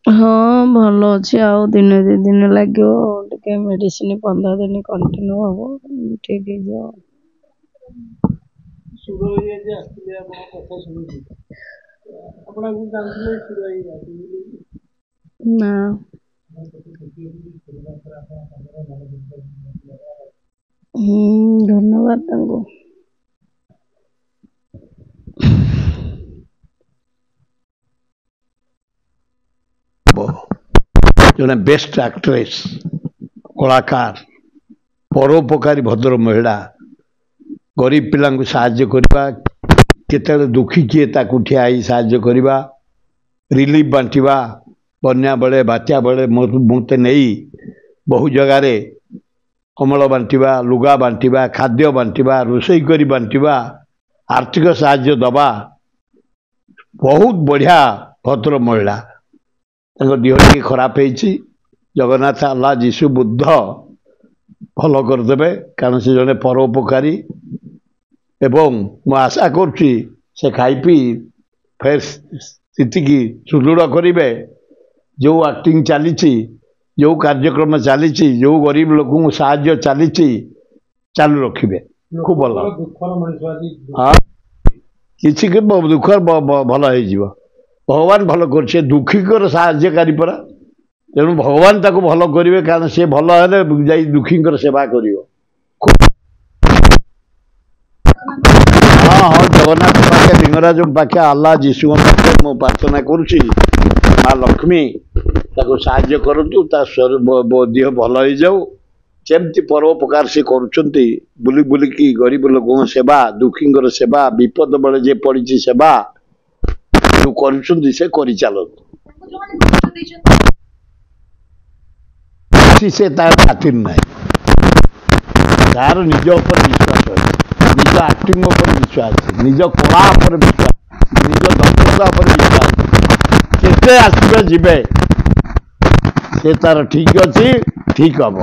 हाँ भल अच्छे आउ दिन दी दिन लगे मेडिसिन 15 दिन कंटिन्यू हम ठीक है ना धन्यवाद तांको जड़े बेस्ट एक्ट्रेस कलाकार परोपकारी भद्र महिला गरीब पिला साहाय्य करवा केते दुखी किए ठिया साहाय्य करवा रिलीफ बांटवा बन्या बेले बात्या बेले मत नहीं बहु जगार कमल बांटवा लुगा बांटवा खाद्य बांटवा रोषई कर बांटवा आर्थिक साहाय्य दबा बहुत बढ़िया भद्र महिला देह टी खराब है जगन्नाथ अल्लाह जीशु बुद्ध भल करदे कारण से जड़े परोपकारी एवं मु आशा करुच्ची से खाई पी फिर स्थिति की सुदृढ़ करेंगे जो एक्टिंग चली जो कार्यक्रम चली जो गरीब लोक साहाय्य चली चालू रखिए खूब भल हाँ किसी दुख भल हो भगवान भल कर दुखीकर साहाय्यकारी परा तेणु भगवान ताको भल करेंगे कारण से भल है दुखीकर सेवा कर हाँ हाँ जगन्नाथ पाखे लिंगराज पाखे आल्ला जीशु पाखे मु प्रार्थना करुच्ची माँ लक्ष्मी ताको साहाय्य करतु देह भल हो जाऊ जमती परोपकार से करुँच बुली बुलिकी गरीब लोक सेवा दुखींकर सेवा विपद बेले जे पड़ी सेवा जो करुँच से कर चलतु से तार खातिर ना तार निज उपर विश्वास है निज एक्टिंग उपर विश्वास निज कला उपर विश्वास निज दक्षता उपर विश्वास केते आसबे जीवे से तार ठीक अच्छी ठीक हम।